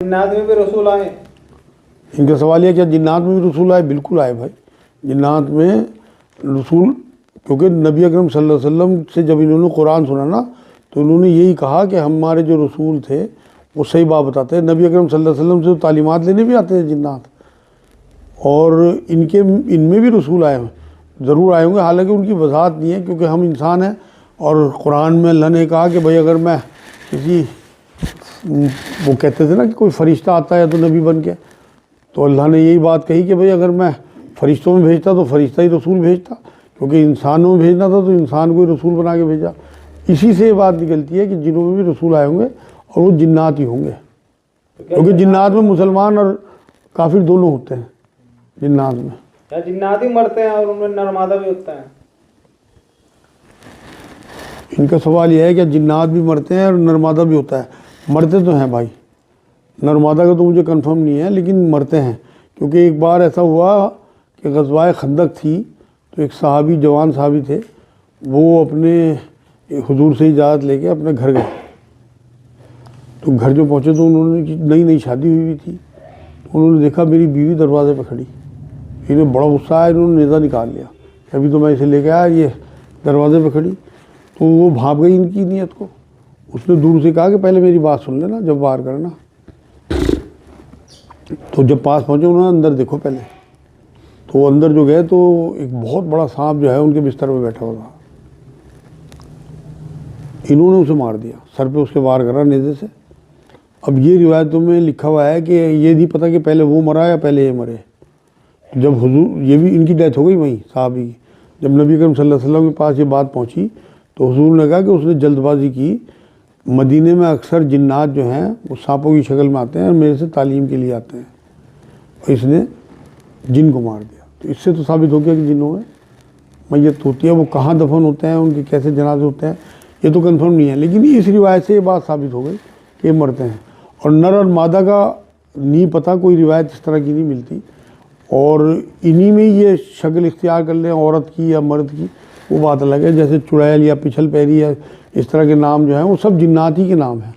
जिन्नात में भी रसूल आए? इनका सवाल यह क्या जिन्नात में भी रसूल आए? बिल्कुल आए भाई, जिन्नात में रसूल, क्योंकि नबी अकरम सल्लल्लाहु अलैहि वसल्लम से जब इन्होंने कुरान सुना ना तो उन्होंने यही कहा कि हमारे जो रसूल थे वो सही बात बताते हैं। नबी अकरम सल्लल्लाहु अलैहि वसल्लम से तो तालीमात लेने भी आते हैं जिन्नात, और इनमें भी रसूल आए हैं, ज़रूर आए होंगे। हालांकि उनकी वजाहत नहीं है क्योंकि हम इंसान हैं, और कुरान में अल्लाह ने कहा कि भाई अगर मैं किसी, वो कहते थे ना कि कोई फ़रिश्ता आता है तो नबी बन के, तो अल्लाह ने यही बात कही कि भाई अगर मैं फ़रिश्तों में भेजता तो फ़रिश्ता ही रसूल भेजता, क्योंकि इंसानों में भेजना था तो इंसान को ही रसूल बना के भेजा। इसी से ये बात निकलती है कि जिनों में भी रसूल आए होंगे और वो जिन्नात ही होंगे, क्योंकि जिन्नात में मुसलमान और काफिर दोनों होते हैं जिन्नात में। क्या जिन्नात ही मरते हैं और उनमें नरमादा भी होता है? इनका सवाल यह है कि जिन्नात भी मरते हैं और नरमादा भी होता है। मरते तो हैं भाई, नरमादा का तो मुझे कंफर्म नहीं है, लेकिन मरते हैं। क्योंकि एक बार ऐसा हुआ कि ग़ज़वाए खंदक थी, तो एक सहाबी, जवान सहाबी थे, वो अपने हुजूर से इजाज़त लेके अपने घर गए। तो घर जो पहुँचे तो उन्होंने, नई नई शादी हुई थी, तो उन्होंने देखा मेरी बीवी दरवाजे पर खड़ी। इन्हें बड़ा गुस्सा आया, इन्होंने नेज़ा निकाल लिया, अभी तो मैं इसे लेके आया, ये दरवाजे पर खड़ी। तो वो भाप गई इनकी नीयत को। उसने दूर से कहा कि पहले मेरी बात सुन लेना, जब वार करना। तो जब पास पहुँचे उन्होंने, अंदर देखो पहले। तो वो अंदर जो गए तो एक बहुत बड़ा सांप जो है उनके बिस्तर पे बैठा हुआ था। इन्होंने उसे मार दिया, सर पे उसके वार करा नेज़े से। अब ये रिवायतों में लिखा हुआ है कि ये नहीं पता कि पहले वो मरा या पहले ये मरे। जब हुजूर, ये भी इनकी डेथ हो गई वहीं साहबी की। जब नबी करीम सल्लल्लाहु अलैहि वसल्लम के पास ये बात पहुंची तो हुजूर ने कहा कि उसने जल्दबाजी की। मदीने में अक्सर जिन्नात जो हैं वो सांपों की शक्ल में आते हैं और मेरे से तालीम के लिए आते हैं, और इसने जिन को मार दिया। तो इससे तो साबित हो गया कि जिन्हों में मैयत होती है। वो कहाँ दफन होते हैं, उनके कैसे जनाजे होते हैं, ये तो कंफर्म नहीं है, लेकिन इस रिवायत से ये बात साबित हो गई कि ये मरते हैं। और नर और मादा का नहीं पता, कोई रिवायत इस तरह की नहीं मिलती। और इन्हीं में ये शक्ल इख्तियार कर लें औरत की या मर्द की, वो बात अलग है। जैसे चुड़ैल या पिछल पैरी या इस तरह के नाम जो हैं वो सब जिन्नात ही के नाम हैं।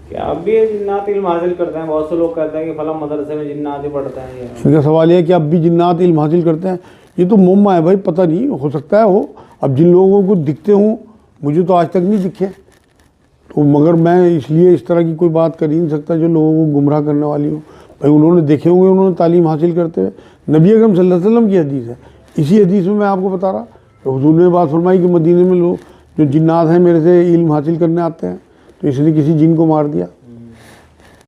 क्या अब भी ये जिन्नात इल्म हासिल करते हैं? बहुत से लोग कहते हैं कि फला मदरसे में जिन्नात ही पढ़ते हैं। इनका सवाल यह है कि अब भी जिन्नात इल्म हासिल करते हैं। ये तो मुम्मा है भाई, पता नहीं, हो सकता है हो। अब जिन लोगों को दिखते हों, मुझे तो आज तक नहीं दिखे, तो मगर मैं इसलिए इस तरह की कोई बात कर ही नहीं सकता जो लोगों को गुमराह करने वाली हो। भाई उन्होंने देखे होंगे, उन्होंने तालीम हासिल करते हुए। नबी अकरम सल्लल्लाहु अलैहि वसल्लम की हदीस है, इसी हदीस में मैं आपको बता रहा तो हुजूर ने बात फरमाई कि मदीने में लोग जो जिन्नात हैं मेरे से इल्म हासिल करने आते हैं, तो इसलिए किसी जिन को मार दिया।